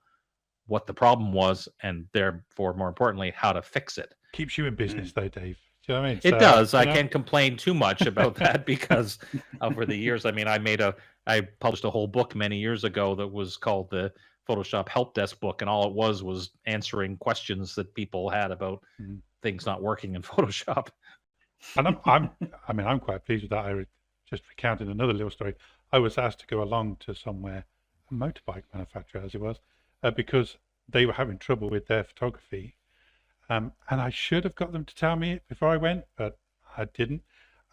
what the problem was, and therefore, more importantly, how to fix it. Keeps you in business though, Dave. Do you know what I mean? It So, does. I can't complain too much about that because over the years, I mean, I published a whole book many years ago that was called the Photoshop Help Desk book, and all it was answering questions that people had about Mm. things not working in Photoshop. And I'm quite pleased with that. I just recounted another little story. I was asked to go along to somewhere, a motorbike manufacturer as it was, because they were having trouble with their photography. And I should have got them to tell me it before I went, but I didn't.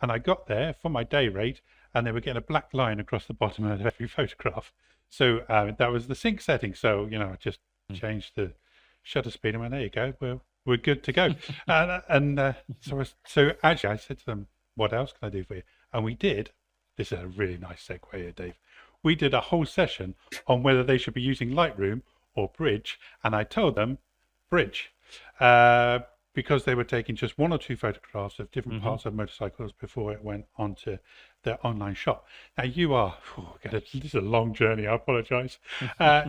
And I got there for my day rate, and they were getting a black line across the bottom of every photograph. So that was the sync setting. So, I just changed the shutter speed and went, there you go, we're good to go. So actually I said to them, what else can I do for you? And we did. This is a really nice segue here, Dave. We did a whole session on whether they should be using Lightroom or Bridge. And I told them Bridge. Because they were taking just one or two photographs of different parts of motorcycles before it went onto their online shop. Now this is a long journey, I apologize.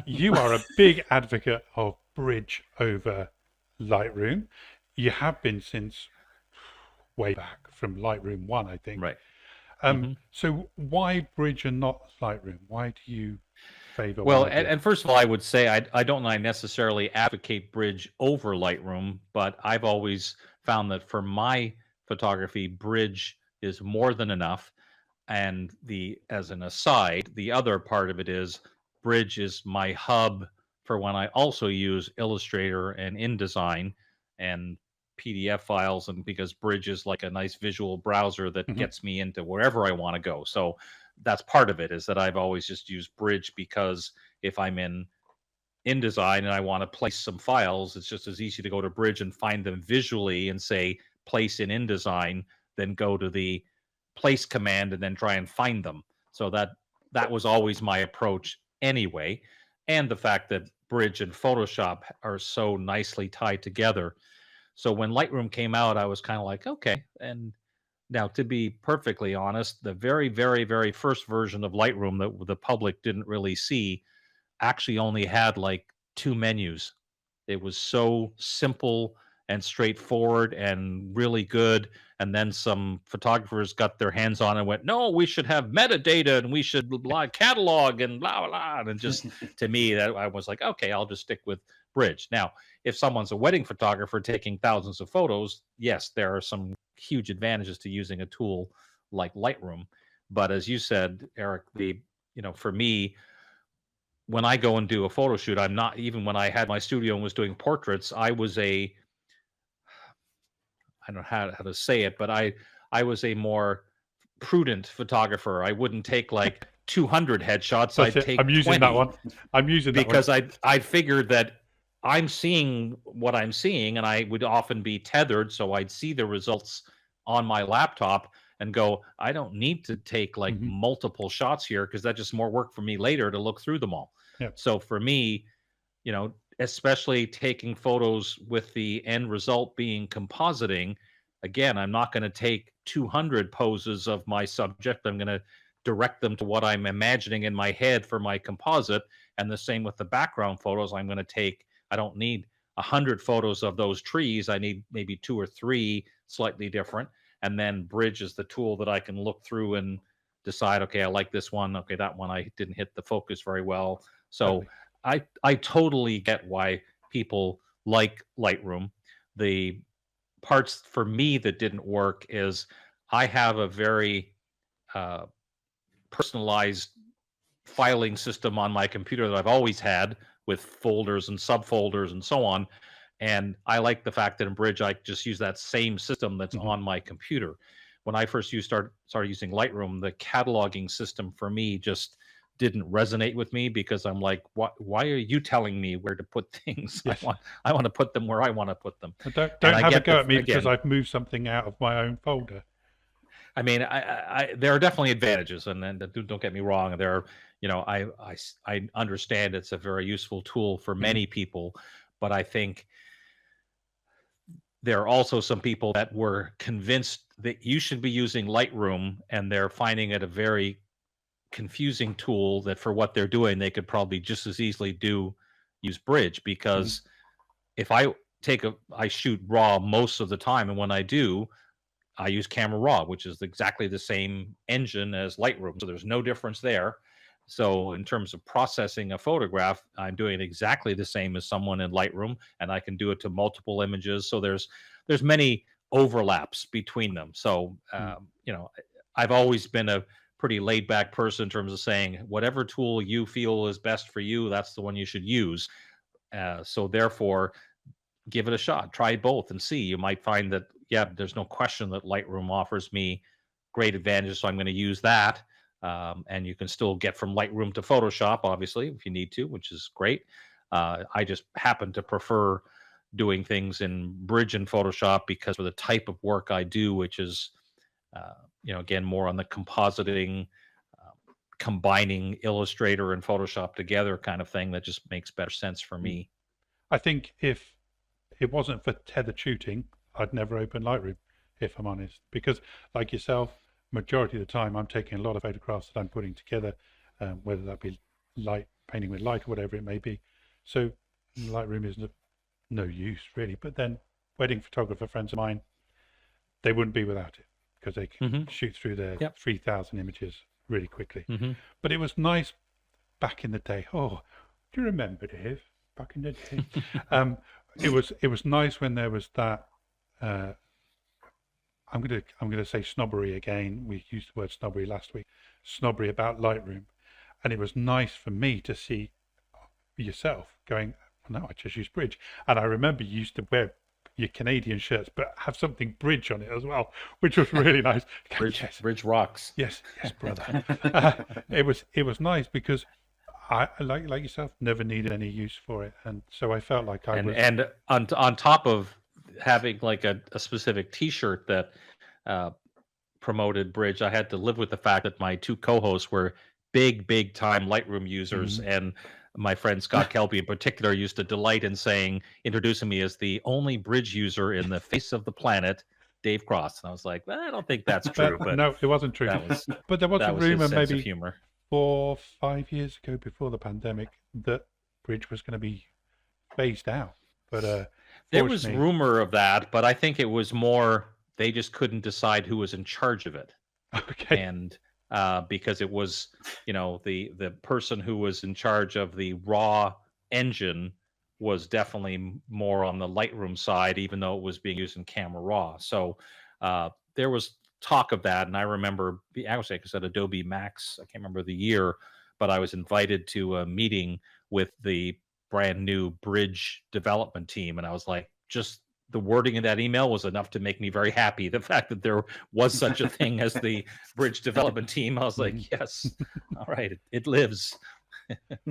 You are a big advocate of Bridge over Lightroom. You have been since way back from Lightroom 1, I think. Right. So why Bridge and not Lightroom? Why do you favor? Well, and first of all, I would say I don't necessarily advocate Bridge over Lightroom, but I've always found that for my photography, Bridge is more than enough. And as an aside, the other part of it is Bridge is my hub for when I also use Illustrator and InDesign and PDF files, and because Bridge is like a nice visual browser that gets me into wherever I want to go. So that's part of it, is that I've always just used Bridge, because if I'm in InDesign and I want to place some files, it's just as easy to go to Bridge and find them visually and say place in InDesign than go to the place command and then try and find them. So that was always my approach anyway. And the fact that Bridge and Photoshop are so nicely tied together. So when Lightroom came out, I was kind of like, okay. And now, to be perfectly honest, the very, very, very first version of Lightroom that the public didn't really see actually only had like 2 menus. It was so simple and straightforward and really good. And then some photographers got their hands on it and went, no, we should have metadata and we should blah, catalog and blah, blah. And just to me, that I was like, okay, I'll just stick with Bridge. Now, if someone's a wedding photographer taking thousands of photos, yes, there are some huge advantages to using a tool like Lightroom. But as you said, Eric, for me, when I go and do a photo shoot, I'm not, even when I had my studio and was doing portraits, I don't know how to say it, but I was a more prudent photographer. I wouldn't take like 200 headshots. I'd take I'm using 20, that one. I'm using that because one. I figured that I'm seeing what I'm seeing, and I would often be tethered, so I'd see the results on my laptop and go, I don't need to take like multiple shots here, because that's just more work for me later to look through them all. Yep. So for me, especially taking photos with the end result being compositing, again, I'm not going to take 200 poses of my subject. I'm going to direct them to what I'm imagining in my head for my composite. And the same with the background photos. I don't need 100 photos of those trees. I need maybe 2 or 3 slightly different. And then Bridge is the tool that I can look through and decide, okay, I like this one. Okay, that one I didn't hit the focus very well. So I totally get why people like Lightroom. The parts for me that didn't work is I have a very personalized filing system on my computer that I've always had, with folders and subfolders and so on. And I like the fact that in Bridge, I just use that same system that's Mhm. on my computer. When I first started using Lightroom, the cataloging system for me just didn't resonate with me because I'm like, why are you telling me where to put things? Yes. I want to put them where I want to put them. But don't And I have a get go at me because again, I've moved something out of my own folder. I mean, there are definitely advantages, and then don't get me wrong. There are, I understand it's a very useful tool for many people, but I think there are also some people that were convinced that you should be using Lightroom, and they're finding it a very confusing tool that for what they're doing, they could probably just as easily use Bridge, because if I shoot RAW most of the time, and when I do, I use Camera Raw, which is exactly the same engine as Lightroom. So there's no difference there. So in terms of processing a photograph, I'm doing exactly the same as someone in Lightroom, and I can do it to multiple images. So there's many overlaps between them. So I've always been a pretty laid back person in terms of saying whatever tool you feel is best for you, that's the one you should use. So therefore, give it a shot. Try both and see. You might find that, yeah, there's no question that Lightroom offers me great advantages, so I'm going to use that. And you can still get from Lightroom to Photoshop, obviously, if you need to, which is great. I just happen to prefer doing things in Bridge and Photoshop because of the type of work I do, which is, again, more on the compositing, combining Illustrator and Photoshop together kind of thing that just makes better sense for me. I think if it wasn't for tethered shooting, I'd never open Lightroom, if I'm honest, because like yourself, majority of the time I'm taking a lot of photographs that I'm putting together, whether that be light, painting with light or whatever it may be. So Lightroom is no use really. But then wedding photographer friends of mine, they wouldn't be without it because they can shoot through their 3,000 images really quickly. But it was nice back in the day. Oh, do you remember, Dave? Back in the day. It was nice when there was that. I'm gonna say snobbery again. We used the word snobbery last week. Snobbery about Lightroom, and it was nice for me to see yourself going, well, no, I just use Bridge. And I remember you used to wear your Canadian shirts, but have something Bridge on it as well, which was really nice. Bridge rocks. Yes, brother. It was nice because I, like yourself, never needed any use for it, and so I felt like and on top of having like a specific T-shirt that promoted Bridge, I had to live with the fact that my two co-hosts were big time Lightroom users, and my friend Scott Kelby in particular used to delight in introducing me as the only Bridge user in the face of the planet, Dave Cross. And I was like, well, I don't think that's true. But no, it wasn't true. But there was a rumor maybe humor. 4 or 5 years ago, before the pandemic, that Bridge was going to be phased out. But there was rumor of that, but I think it was more they just couldn't decide who was in charge of it. Okay. And because it was, the person who was in charge of the raw engine was definitely more on the Lightroom side, even though it was being used in Camera Raw. So there was talk of that, and I remember, I was at Adobe Max, I can't remember the year, but I was invited to a meeting with the brand new Bridge development team, and I was like, just the wording in that email was enough to make me very happy. The fact that there was such a thing as the Bridge development team, I was like, yes, all right, it lives.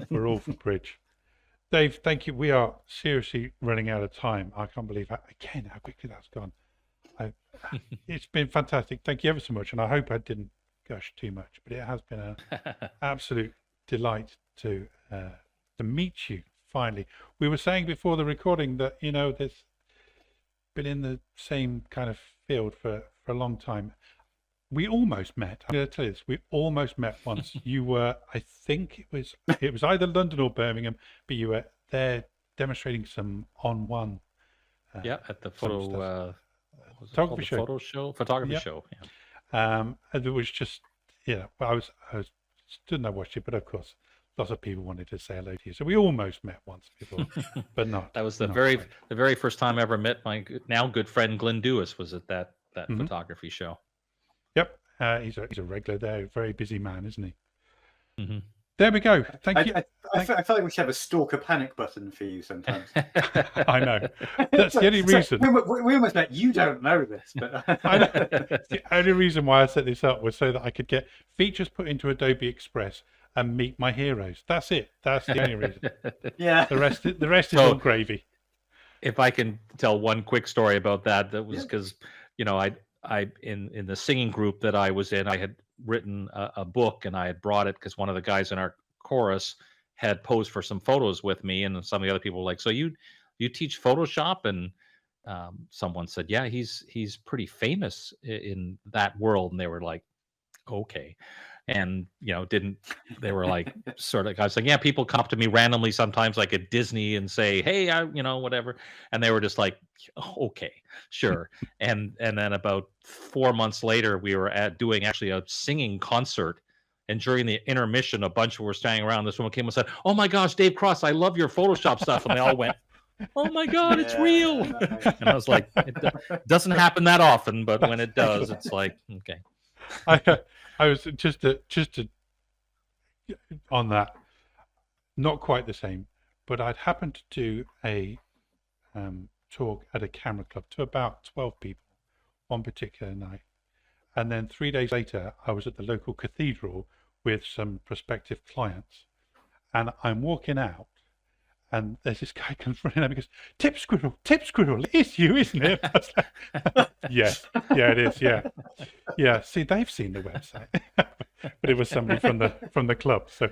We're all for Bridge. Dave, thank you. We are seriously running out of time. I can't believe how quickly that's gone. It's been fantastic. Thank you ever so much, and I hope I didn't gush too much, but it has been an absolute delight to meet you finally. We were saying before the recording that there's been in the same kind of field for a long time. We almost met. I'm going to tell you this. We almost met once. You were, I think it was either London or Birmingham, but you were there demonstrating some on one. At the photography show. Yeah. And it was just, I was stood and I watched it, but of course, lots of people wanted to say hello to you. So we almost met once before, but not. That was the very first time I ever met my now good friend Glenn Dewis. Was at that photography show. Yep, he's a regular there. Very busy man, isn't he? There we go. Thank you. I feel like we should have a stalker panic button for you sometimes. I know. That's the only reason. We almost like, you don't know this, but I know. The only reason why I set this up was so that I could get features put into Adobe Express and meet my heroes. That's it. That's the only reason. Yeah. The rest is all gravy. If I can tell one quick story about that, that was because, I in the singing group that I was in, I had written a book, and I had brought it because one of the guys in our chorus had posed for some photos with me, and some of the other people were like, "So you teach Photoshop?" And someone said, "Yeah, he's pretty famous in that world," and they were like, "Okay." And they were like, sort of, I was like, yeah, people come up to me randomly sometimes, like at Disney, and say, hey, whatever, and they were just like, okay, sure. and then about 4 months later, we were doing actually a singing concert, and during the intermission, a bunch were standing around. This woman came and said, "Oh my gosh, Dave Cross, I love your Photoshop stuff," and they all went, "Oh my God, it's real!" And I was like, it doesn't happen that often, but when it does, it's like, okay. I was just on that, not quite the same, but I'd happened to do a talk at a camera club to about 12 people one particular night, and then 3 days later I was at the local cathedral with some prospective clients, and I'm walking out, and there's this guy comes running up and goes, TipSquirrel, it's you, isn't it? I was like, yeah, it is, yeah. See, they've seen the website, but it was somebody from the club. So,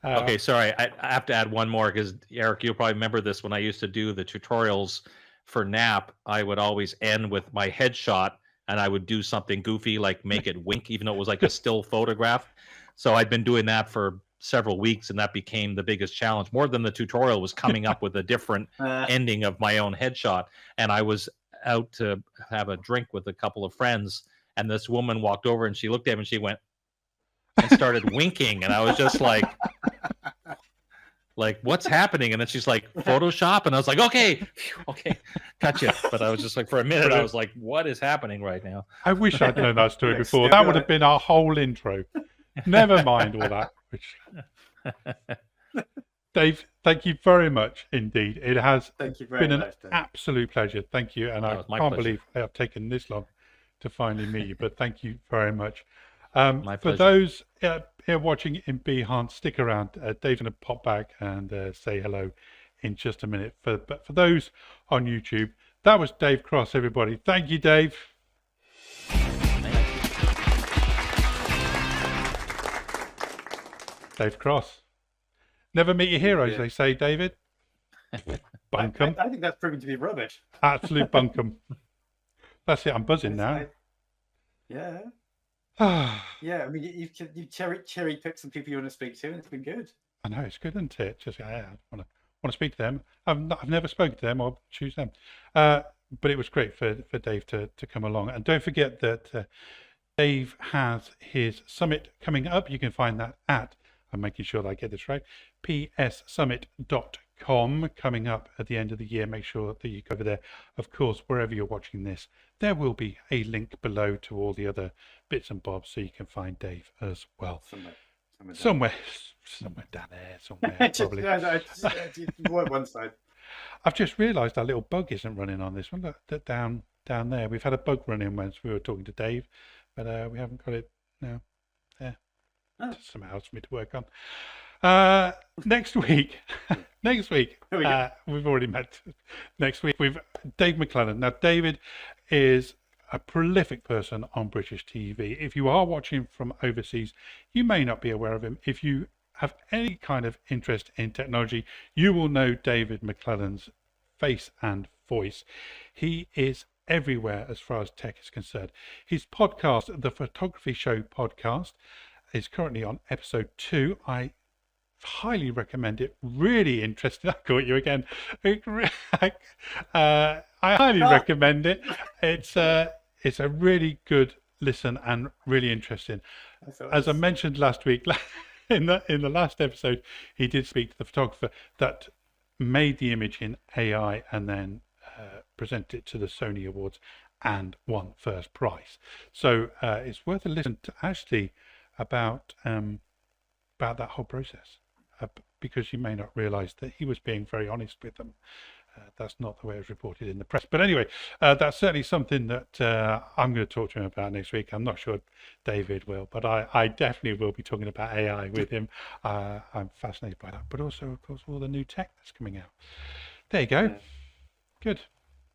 okay, sorry, I have to add one more, because Eric, you'll probably remember this. When I used to do the tutorials for NAP, I would always end with my headshot, and I would do something goofy like make it wink, even though it was like a still photograph. So I'd been doing that for several weeks, and that became the biggest challenge. More than the tutorial was coming up with a different ending of my own headshot. And I was out to have a drink with a couple of friends, and this woman walked over, and she looked at me, and she went and started winking, and I was just like what's happening? And then she's like, Photoshop, and I was like, okay, gotcha. But I was just like, for a minute, I was like, what is happening right now? I wish I'd known that story before. That would have been our whole intro. Never mind all that. Dave, thank you very much indeed. It has been an absolute pleasure. Thank you. And I can't believe I have taken this long to finally meet you, but thank you very much. For those here watching in Behance, stick around. Dave's going to pop back and say hello in just a minute. But for those on YouTube, that was Dave Cross, everybody. Thank you, Dave. Dave Cross. Never meet your heroes, they say, David. Bunkum. I think that's proven to be rubbish. Absolute bunkum. That's it. I'm buzzing now. Yeah. Yeah. I mean, you cherry picked some people you want to speak to, and it's been good. I know, it's good, isn't it? Just I want to speak to them. I've never spoken to them or choose them. But it was great for Dave to come along. And don't forget that Dave has his summit coming up. You can find that at, I'm making sure that I get this right, pssummit.com, coming up at the end of the year. Make sure that you go over there. Of course, wherever you're watching this, there will be a link below to all the other bits and bobs, so you can find Dave as well. Somewhere down there, somewhere probably. One side. I've just realised our little bug isn't running on this one. Look, down there. We've had a bug running once we were talking to Dave, but we haven't got it now. There. Just something else for me to work on. Next week, we've already met. Next week, we've Dave McClelland. Now, David is a prolific person on British TV. If you are watching from overseas, you may not be aware of him. If you have any kind of interest in technology, you will know David McClelland's face and voice. He is everywhere as far as tech is concerned. His podcast, the Photography Show podcast, is currently on episode 2. I highly recommend it. Really interesting. I caught you again. I highly recommend it. It's a really good listen and really interesting. As I mentioned last week, in the last episode, he did speak to the photographer that made the image in AI and then presented it to the Sony Awards and won first prize. So it's worth a listen to actually about about that whole process, because you may not realize that he was being very honest with them. That's not the way it was reported in the press. But anyway, that's certainly something that I'm going to talk to him about next week. I'm not sure David will, but I definitely will be talking about AI with him. I'm fascinated by that. But also, of course, all the new tech that's coming out. There you go. Yeah. Good.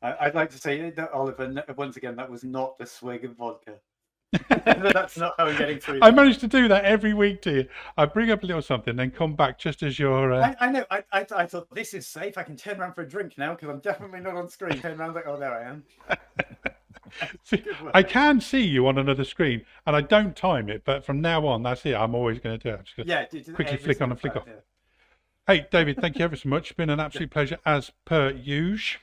I'd like to say that, Oliver, once again, that was not the swig of vodka. That's not how I'm getting through. I managed to do that every week to you. I bring up a little something, then come back just as you're. I know. I thought this is safe. I can turn around for a drink now because I'm definitely not on screen. Turn around, like, oh, there I am. See, I can see you on another screen, and I don't time it. But from now on, that's it. I'm always going to do it. I'm just gonna quickly flick on and flick off. Yeah. Hey, David, thank you ever so much. It's been an absolute pleasure, as per usual.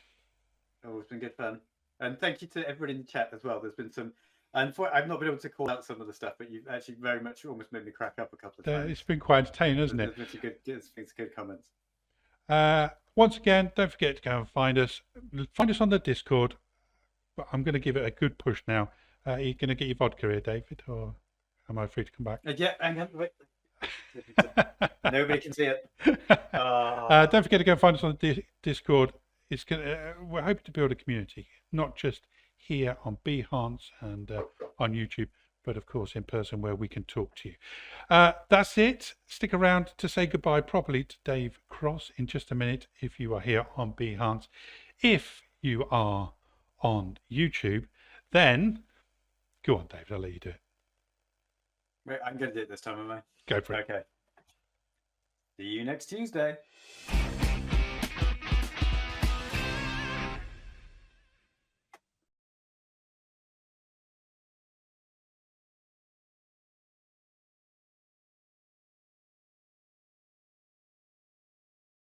Oh, it's been good fun. And thank you to everybody in the chat as well. There's been some, and I've not been able to call out some of the stuff, but you've actually very much almost made me crack up a couple of times. It's been quite entertaining, hasn't it? There's some good comments. Once again, don't forget to go and find us. Find us on the Discord. But I'm going to give it a good push now. Are you going to get your vodka here, David, or am I free to come back? Yeah, hang on, wait. Nobody can see it. Don't forget to go and find us on the Discord. We're hoping to build a community, not just here on Behance and on YouTube, but of course in person where we can talk to you. That's it. Stick around to say goodbye properly to Dave Cross in just a minute if you are here on Behance. If you are on YouTube, then go on, David, I'll let you do it. Wait, I'm going to do it this time, am I? Go for it. Okay. See you next Tuesday.